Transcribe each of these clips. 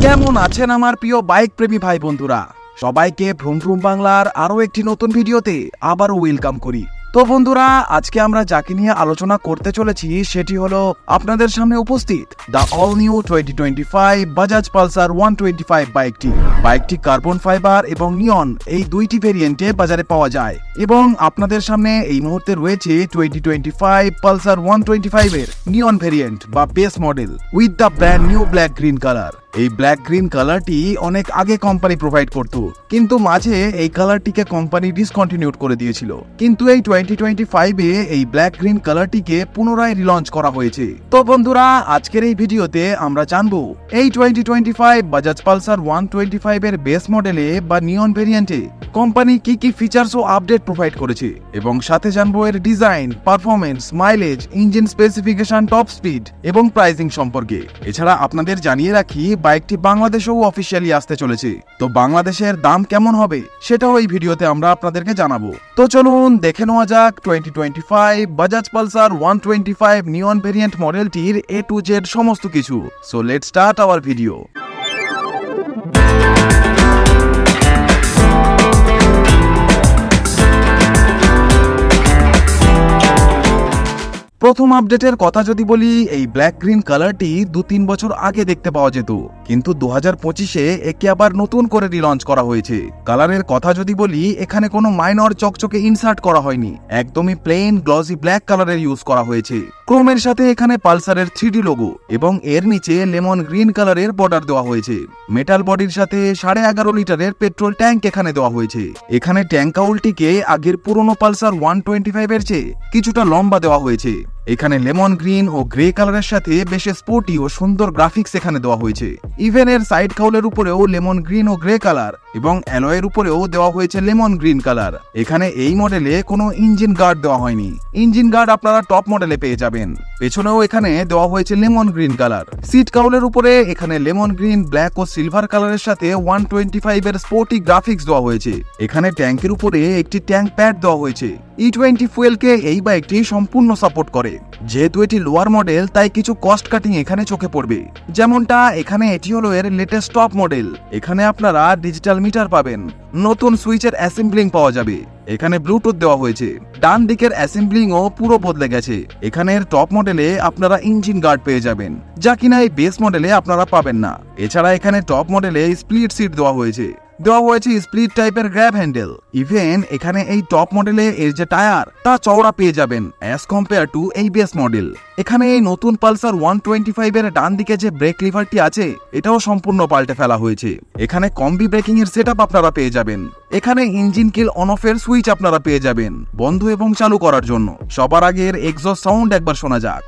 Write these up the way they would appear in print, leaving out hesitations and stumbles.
কেমন আছেন আমার প্রিয় বাইক প্রেমী ভাই বন্ধুরা? সবাইকে ভ্রুম ভ্রুম বাংলার আরো একটি নতুন ভিডিওতে আবারও ওয়েলকাম করি। তো বন্ধুরা, আজকে আমরা যাকে নিয়ে আলোচনা করতে চলেছি সেটি হলো আপনাদের সামনে উপস্থিত the all new 2025 Bajaj Pulsar 125 বাইকটি কার্বন ফাইবার এবং নিয়ন এই দুইটি ভেরিয়েন্টে বাজারে পাওয়া যায় এবং আপনাদের সামনে এই মুহূর্তে রয়েছে 2025 পালসার 125 এর নিয়ন ভেরিয়েন্ট বা base model with the brand new black green colour. এই ব্ল্যাক গ্রিন কালারটি অনেক আগে কোম্পানি প্রোভাইড করত, কিন্তু মাঝে এই কালারটিকে কোম্পানি ডিসকন্টিনিউড করে দিয়েছিল। কিন্তু এই 2025 এ এই ব্ল্যাক গ্রিন কালারটিকে পুনরায় রিলঞ্চ করা হয়েছে। তো বন্ধুরা, আজকের এই ভিডিওতে আমরা জানবো এই 2025 বাজাজ পালসার 125 এর বেস মডেলে বা নিয়ন ভেরিয়েন্টে কোম্পানি কি কি ফিচার্স ও আপডেট প্রোভাইড করেছে এবং সাথে জানবো এর design, performance, mileage, engine specification, top speed এবং প্রাইসিং সম্পর্কে। এছাড়া আপনাদের জানিয়ে রাখি বাইকটি বাংলাদেশেও অফিসিয়ালি আসতে চলেছে। তো বাংলাদেশের দাম কেমন হবে সেটাও এই ভিডিওতে আমরা আপনাদেরকে জানাবো। তো চলুন দেখে নেওয়া যাক 2025 বাজাজ পালসার 125 নিয়ন ভেরিয়েন্ট মডেলটির A to Z সমস্ত কিছু। So let's start our video. প্রথম আপডেটের কথা যদি বলি, এই ব্ল্যাক গ্রিন কালারটি 2-3 বছর আগে দেখতে পাওয়া যেত, কিন্তু 2025-এ একে আবার নতুন করে রিলঞ্চ করা হয়েছে। কালারের কথা যদি বলি, এখানে কোনো মাইনর চকচকে ইনসার্ট করা হয়নি, একদমই প্লেন গ্লসি ব্ল্যাক কালারের ইউজ করা হয়েছে। ক্রোমের সাথে এখানে পালসারের 3D লোগো এবং এর নিচে লেমন গ্রিন কালারের বর্ডার দেওয়া হয়েছে। মেটাল বডির সাথে 11.5 লিটারের পেট্রোল ট্যাঙ্ক এখানে দেওয়া হয়েছে। এখানে ট্যাঙ্ক কাউলটিকে আগের পুরনো পালসার 125 এর চেয়ে কিছুটা লম্বা দেওয়া হয়েছে। এখানে লেমন গ্রিন ও গ্রে কালারের সাথে বেশ স্পোর্টি ও সুন্দর গ্রাফিক্স এখানে দেওয়া হয়েছে। ইভেন এর সাইড কাউলের উপরেও লেমন গ্রিন ও গ্রে কালার এবং অ্যালয়ের উপরেও দেওয়া হয়েছে লেমন গ্রিন কালার। এখানে এই মডেলে কোনো ইঞ্জিন গার্ড দেওয়া হয়নি, ইঞ্জিন গার্ড আপনারা টপ মডেলে পেয়ে যাবেন। পেছনেও এখানে দেওয়া হয়েছে লেমন গ্রিন কালার। সিট কাউলের উপরে এখানে লেমন গ্রিন, ব্ল্যাক ও সিলভার কালারের সাথে 125 এর স্পোর্টি গ্রাফিক্স দেওয়া হয়েছে। এখানে ট্যাঙ্কের উপরে একটি ট্যাঙ্ক প্যাড দেওয়া হয়েছে। E20 ফুয়েলকে এই বাইকটি সম্পূর্ণ সাপোর্ট করে। যেহেতু এটি লোয়ার মডেল, তাই কিছু কস্ট কাটিং এখানে চোখে পড়বে। যেমনটা এখানে এটি হলো এর লেটেস্ট টপ মডেল। এখানে আপনারা ডিজিটাল মিটার পাবেন, নতুন সুইচের অ্যাসেম্বলিং পাওয়া যাবে। এখানে ব্লুটুথ দেওয়া হয়েছে। ডান দিকের অ্যাসেম্বলিংও পুরো বদলে গেছে। এখানে টপ মডেলে আপনারা ইঞ্জিন গার্ড পেয়ে যাবেন, যা কিনা এই বেস মডেলে আপনারা পাবেন না। এছাড়া এখানে টপ মডেলে স্প্লিট সিট দেওয়া হয়েছে স্প্লিট টাইপের গ্র্যাব হ্যান্ডেল। ইভেন এখানে এই টপ মডেলে এর যে টায়ার তা চওড়া পেয়ে যাবেন অ্যাজ কম্পেয়ার টু এই বেস মডেল। এখানে এই নতুন পালসার 125 এর ডান দিকে যে ব্রেক লিভারটি আছে এটাও সম্পূর্ণ পাল্টে ফেলা হয়েছে। এখানে কম্বি ব্রেকিং এর সেটআপ আপনারা পেয়ে যাবেন। এখানে ইঞ্জিন কিল অন অফ এর সুইচ আপনারা পেয়ে যাবেন বন্ধ এবং চালু করার জন্য। সবার আগে এর এক্সস্ট সাউন্ড একবার শোনা যাক।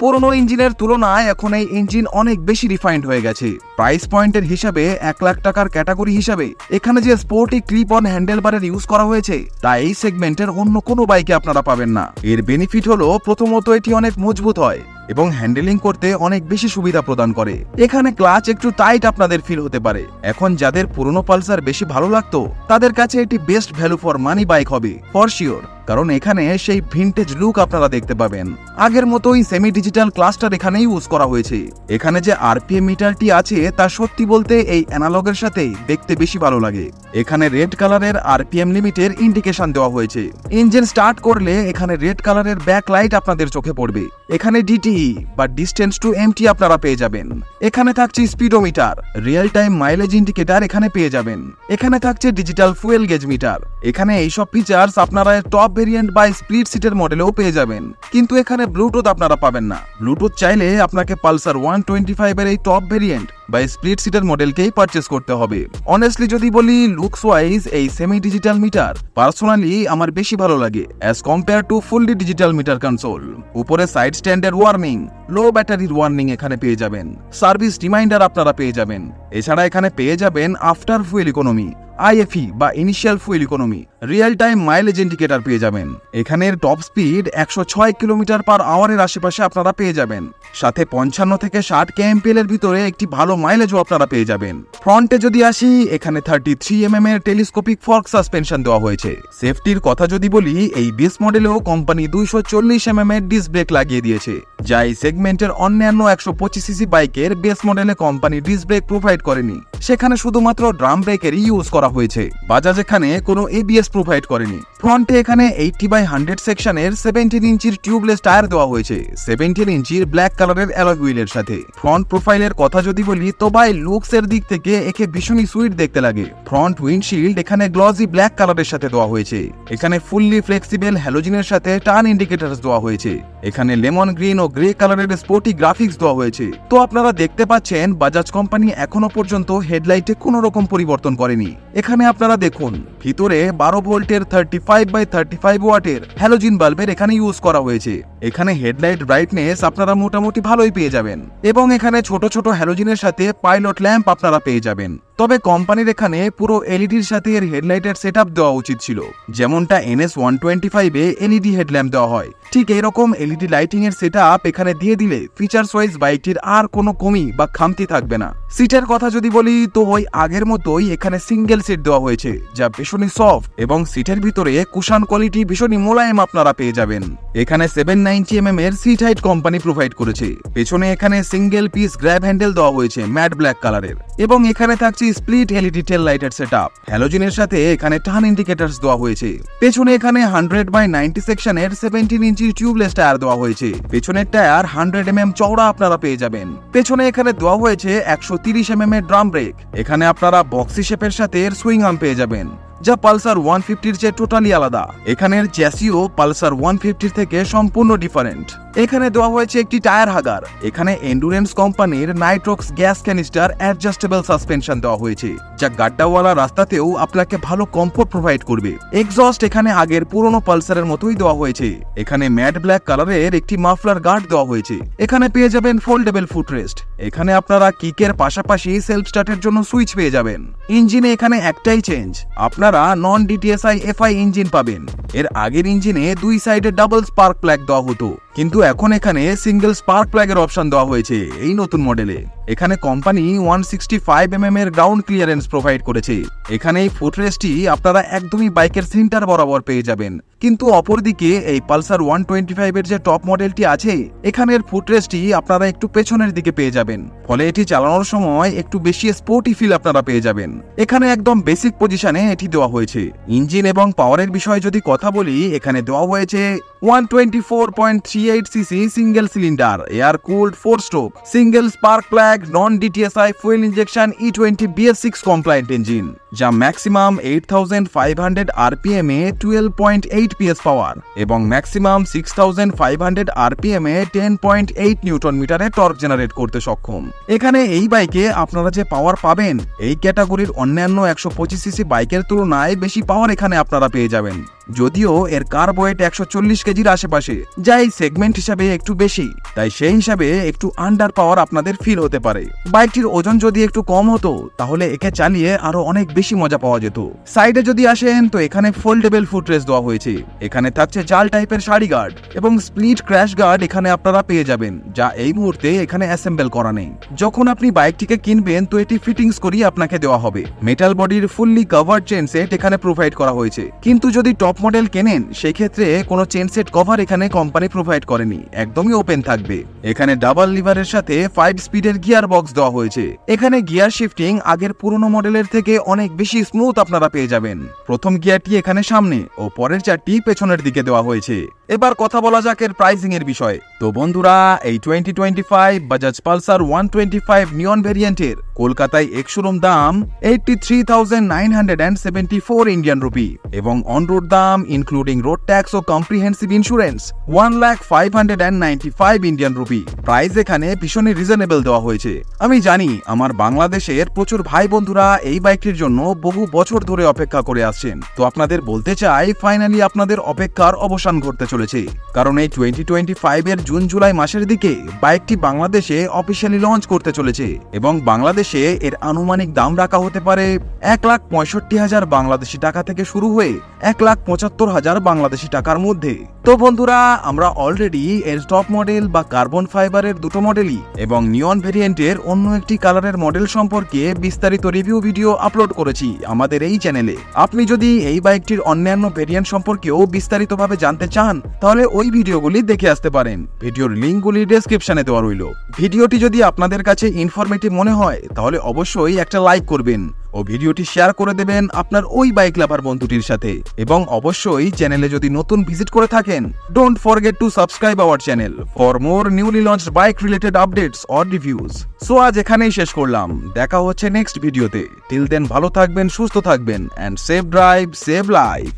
পুরনো ইঞ্জিনের তুলনায় এখন এই ইঞ্জিন অনেক বেশি রিফাইন্ড হয়ে গেছে। প্রাইস পয়েন্টের হিসাবে 1 লাখ টাকার ক্যাটাগরি হিসাবে এখানে যে স্পোর্টি ক্লিপ অন হ্যান্ডেলবারের ইউজ করা হয়েছে তা এই সেগমেন্টের অন্য কোনো বাইকে আপনারা পাবেন না। এর বেনিফিট হলো প্রথমত এটি অনেক মজবুত হয় এবং হ্যান্ডেলিং করতে অনেক বেশি সুবিধা প্রদান করে। এখানে ক্লাচ একটু টাইট আপনাদের ফিল হতে পারে। এখন যাদের পুরনো পালসার বেশি ভালো লাগতো তাদের কাছে এটি best value for money bike হবে ফর শিওর, কারণ এখানে সেই ভিনটেজ লুক আপনারা দেখতে পাবেন। আগের মতোই সেমি ডিজিটাল ক্লাস্টার এখানে ইউজ করা হয়েছে। এখানে যে আরপিএম মিটারটি আছে তা সত্যি বলতে এই অ্যানালগের সাথে দেখতে বেশি ভালো লাগে। এখানে রেড কালারের আরপিএম লিমিটের ইন্ডিকেশন দেওয়া হয়েছে। ইঞ্জিন স্টার্ট করলে এখানে রেড কালারের ব্যাক লাইট আপনাদের চোখে পড়বে। এখানে ডিটিই বা ডিস্টেন্স টু এমটি আপনারা পেয়ে যাবেন। এখানে থাকছে speedometer, real time mileage indicator এখানে পেয়ে যাবেন। এখানে থাকছে ডিজিটাল ফুয়েল গেজ মিটার। এখানে এইসব ফিচার্স আপনারা টপ ভেরিয়েন্ট বা স্প্লিট সিটের মডেলেও পেয়ে যাবেন, কিন্তু এখানে ব্লুটুথ আপনারা পাবেন না। ব্লুটুথ চাইলে আপনাকে পালসার 125 এর এই টপ ভেরিয়েন্ট বা স্প্লিট সিটের মডেলকেই পারচেজ করতে হবে। অনেস্টলি যদি বলি, লুকস ওয়াইজ এই সেমি ডিজিটাল মিটার পার্সোনালি আমার বেশি ভালো লাগে as compare to fully digital meter console. উপরে সাইড স্ট্যান্ডের ওয়ার্নিং, লো ব্যাটারির ওয়ার্নিং এখানে পেয়ে যাবেন। সার্ভিস রিমাইন্ডার আপনারা পেয়ে যাবেন। এছাড়া এখানে পেয়ে যাবেন আফটার ফুয়েল ইকোনমি। IFE বা initial fuel economy, real time mileage indicator পেয়ে যাবেন। এখানের টপ স্পিড 106 কিলোমিটার পার আওয়ারের আশেপাশে আপনারা পেয়ে যাবেন। সাথে 55 থেকে 60 kmpl এর ভিতরে একটি ভালো মাইলেজও আপনারা পেয়ে যাবেন। ফ্রন্টে যদি আসি, এখানে 33 mm এর টেলিস্কোপিক ফর্ক সাসপেনশন দেওয়া হয়েছে। সেফটির কথা যদি বলি, এই বেস মডেলেও কোম্পানি 240 mm এর ডিস্ক ব্রেক লাগিয়ে দিয়েছে, যা এই সেগমেন্টের অন্যান্য 125 সিসি বাইকের বেস মডেলে কোম্পানি ডিস্ক ব্রেক প্রোভাইড করেনি। সেখানে শুধুমাত্র ড্রাম ব্রেকেরই ইউজ করা হয়েছে। বাজাজ এখানে কোনো ABS প্রোভাইড করেনি। ফ্রন্টে এখানে 80/100 সেকশনের 17 ইঞ্চির টিউবলেস টায়ার দেওয়া হয়েছে 17 ইঞ্চির ব্ল্যাক কালারের অ্যালয় হুইলের সাথে। ফ্রন্ট প্রোফাইলের কথা যদি বলি, তো ভাই লুকস এর দিক থেকে একে ভীষণই সুইট দেখতে লাগে। ফ্রন্ট উইন্ডশিল্ড এখানে গ্লসি ব্ল্যাক কালারের সাথে দেওয়া হয়েছে। এখানে ফুললি ফ্লেক্সিবল হ্যালোজেনের সাথে টার্ন ইন্ডিকেটরস দেওয়া হয়েছে। এখানে লেমন গ্রিন ও গ্রে কালারের স্পোর্টি গ্রাফিক্স দেওয়া হয়েছে। তো আপনারা দেখতে পাচ্ছেন বাজাজ কোম্পানি এখনো পর্যন্ত হেডলাইটে কোনো রকম পরিবর্তন করেনি। এখানে আপনারা দেখুন, ভিতরে 12 ভোল্টের 35/35 ওয়াটের হ্যালোজিন বাল্বের এখানে ইউজ করা হয়েছে। এখানে হেডলাইট ব্রাইটনেস আপনারা মোটামুটি ভালোই পেয়ে যাবেন, এবং এখানে ছোট ছোট হ্যালোজিনের সাথে পাইলট ল্যাম্প আপনারা পেয়ে যাবেন। তবে কোম্পানির এখানে পুরো এলইডির সাথে এর হেডলাইটের সেটআপ দেওয়া উচিত ছিল, যেমনটা NS 125 এ এলইডি হেডল্যাম্প দেওয়া হয়। ঠিক এইরকম এলইডি লাইটিং এর সেটআপ এখানে দিয়ে দিলে ফিচার্স ওয়াইজ বাইকটির আর কোনো কমি বা খামতি থাকবে না। সিটের কথা যদি বলি, তো ওই আগের মতোই এখানে সিঙ্গেল সিট দেওয়া হয়েছে, যা ভীষণই সফট, এবং সিটের ভিতরে কুশন কোয়ালিটি ভীষণই মোলায়েম আপনারা পেয়ে যাবেন। এখানে 790 mm এর সিট হাইট কোম্পানি প্রোভাইড করেছে। পেছনে এখানে সিঙ্গেল পিস গ্র্যাব হ্যান্ডেল দেওয়া হয়েছে ম্যাট ব্ল্যাক কালারের, এবং এখানে থাকছে স্প্লিট এলইডি টেল লাইটের সেটআপ। হ্যালোজেনের সাথে এখানে টার্ন ইন্ডিকেটরস দেওয়া হয়েছে। পেছনে এখানে 100/90 সেকশনের 17 ইঞ্চির টিউবলেস টায়ার দেওয়া হয়েছে। পেছনের টায়ার 100 mm চওড়া আপনারা পেয়ে যাবেন। পেছনে এখানে দেওয়া হয়েছে 130 mm এর ড্রাম ব্রেক। এখানে আপনারা বক্সি শেপের সাথে সুইং আর্ম পেয়ে যাবেন, যা পালসার 150 চেয়ে টোটালি আলাদা। এখানের চ্যাসিও পালসার 150 থেকে সম্পূর্ণ ডিফারেন্ট। এখানে দেওয়া হয়েছে একটি টায়ার হাগার। এখানে এন্ডুরেন্স কোম্পানির নাইট্রক্স গ্যাস ক্যানিস্টার অ্যাডজাস্টেবল সাসপেনশন দেওয়া হয়েছে, যা গাড্ডাওয়ালা রাস্তাতেও আপনাকে ভালো কমফোর্ট প্রোভাইড করবে। এক্সস্ট এখানে আগের পুরনো পালসারের মতোই দেওয়া হয়েছে। এখানে ম্যাট ব্ল্যাক কালারের একটি মাফলার গার্ড দেওয়া হয়েছে। এখানে পেয়ে যাবেন ফোল্ডেবল ফুটরেস্ট। এখানে আপনারা কিকের পাশাপাশি সেলফ স্টার্টের জন্য সুইচ পেয়ে যাবেন। ইঞ্জিনে এখানে একটাই চেঞ্জ, আপনারা নন DTSI FI ইঞ্জিন পাবেন। এর আগের ইঞ্জিনে দুই সাইডে ডাবল স্পার্ক প্লাগ দেওয়া হতো, কিন্তু এখন এখানে সিঙ্গেল স্পার্ক প্লাগের অপশন দেওয়া হয়েছে এই নতুন মডেলে। এখানে কোম্পানি 165 mm এর গ্রাউন্ড ক্লিয়ারেন্স প্রোভাইড করেছে। এখানে এই ফুটরেস্টটি আপনারা একদমই বাইকের সেন্টার বরাবর পেয়ে যাবেন। কিন্তু অপরদিকে এই পালসার 125 এর যে টপ মডেলটি আছে, এখানের ফুটরেস্টটি আপনারা একটু পেছনের দিকে পেয়ে যাবেন, ফলে এটি চালানোর সময় একটু বেশি স্পোর্টি ফিল আপনারা পেয়ে যাবেন। এখানে একদম বেসিক পজিশনে এটি দেওয়া হয়েছে। ইঞ্জিন এবং পাওয়ারের বিষয়ে যদি কথা বলি, এখানে দেওয়া হয়েছে 124.38 CC single cylinder air cooled 4 stroke single spark plug non DTSI fuel injection E20 BS6 compliant engine, যা ম্যাক্সিমাম 8500 RPM এ 12.8 PS পাওয়ার এবং ম্যাক্সিমাম 6500 RPM এ 10.8 নিউটন মিটারে টর্ক জেনারেট করতে সক্ষম। এখানে এই বাইকে আপনারা যে পাওয়ার পাবেন, এই ক্যাটাগরির অন্যান্য 125 সিসি বাইকের তুলনায় বেশি পাওয়ার এখানে আপনারা পেয়ে যাবেন। যদিও এর কার্ব ওয়েট 140 কেজির আশেপাশে, যা এই সেগমেন্ট হিসাবে একটু বেশি, তাই সেই হিসাবে একটু আন্ডার পাওয়ার আপনাদের ফিল হতে পারে। বাইকটির ওজন যদি একটু কম হতো, তাহলে একে চালিয়ে আরো অনেক বেশি মজা পাওয়া যেত। সাইডে যদি আসেন, তো এখানে ফোল্ডেবল ফুটরেস্ট দেওয়া হয়েছে। এখানে থাকছে জাল টাইপের সারি গার্ড এবং স্প্লিট ক্র্যাশ গার্ড এখানে আপনারা পেয়ে যাবেন, যা এই মুহূর্তে এখানে অ্যাসেম্বল করা নেই। যখন আপনি বাইকটিকে কিনবেন, তো এটি ফিটিংস করিয়ে আপনাকে দেওয়া হবে। মেটাল বডির ফুললি কভার্ড চেন সেট এখানে প্রোভাইড করা হয়েছে, কিন্তু যদি টপ মডেল কেনেন, সেই ক্ষেত্রে কোনো চেন সেট কভার এখানে কোম্পানি প্রোভাইড করেনি, একদমই ওপেন থাকবে। এখানে ডাবল লিভারের সাথে 5 স্পিডের গিয়ার বক্স দেওয়া হয়েছে। এখানে গিয়ার শিফটিং আগের পুরনো মডেলের থেকে অনেক বেশি স্মুথ আপনারা পেয়ে যাবেন। প্রথম গিয়ারটি এখানে সামনে ও পরের চারটি পেছনের দিকে দেওয়া হয়েছে। এবার কথা বলা যাক এর প্রাইসিং এর বিষয়ে। তো বন্ধুরা, এই 2025 বাজাজ পালসার 125 নিয়ন ভেরিয়েন্টের কলকাতায় এক্স-শোরুম দাম 83,974 ইন্ডিয়ান রুপি এবং অন রোড দাম ইনক্লুডিং রোড ট্যাক্স ও comprehensive insurance 1,05,95 Indian rupee. Price এখানে ভীষণই রিজনেবল দেওয়া হয়েছে। আমি জানি আমার বাংলাদেশের প্রচুর ভাই বন্ধুরা এই বাইকটির জন্য বহু বছর ধরে অপেক্ষা করে আসছেন। তো আপনাদের বলতে চাই, ফাইনালি আপনাদের অপেক্ষার অবসান ঘটতে চলেছে। চলেছে, কারণ এই 2025 এর জুন জুলাই মাসের দিকে বাইকটি বাংলাদেশে অফিসিয়ালি লঞ্চ করতে চলেছে এবং বাংলাদেশে এর আনুমানিক দাম রাখা হতে পারে 1,65,000 বাংলাদেশি টাকা থেকে শুরু হয়ে 1,75,000 বাংলাদেশি টাকার মধ্যে। তো বন্ধুরা, আমরা অলরেডি এর টপ মডেল বা কার্বন ফাইবারের দুটো মডেলই এবং নিয়ন ভেরিয়েন্টের অন্য একটি কালারের মডেল সম্পর্কে বিস্তারিত রিভিউ ভিডিও আপলোড করেছি আমাদের এই চ্যানেলে। আপনি যদি এই বাইকটির অন্যান্য ভেরিয়েন্ট সম্পর্কেও বিস্তারিতভাবে জানতে চান তাহলে ওই ভিডিওগুলি দেখে আসতে পারেন। ভিডিওর লিঙ্কগুলি ডেসক্রিপশনে দেওয়া রইল। ভিডিওটি যদি আপনাদের কাছে ইনফরমেটিভ মনে হয় তাহলে অবশ্যই একটা লাইক করবেন ও ভিডিওটি শেয়ার করে দেবেন আপনার ওই বাইক লাভার বন্ধুটির সাথে, এবং অবশ্যই চ্যানেলে যদি নতুন ভিজিট করে থাকেন don't forget to subscribe our channel for more newly launched bike related updates or reviews. So আজ এখানেই শেষ করলাম, দেখা হচ্ছে নেক্সট ভিডিওতে। টিল দেন ভালো থাকবেন, সুস্থ থাকবেন, and save drive save life.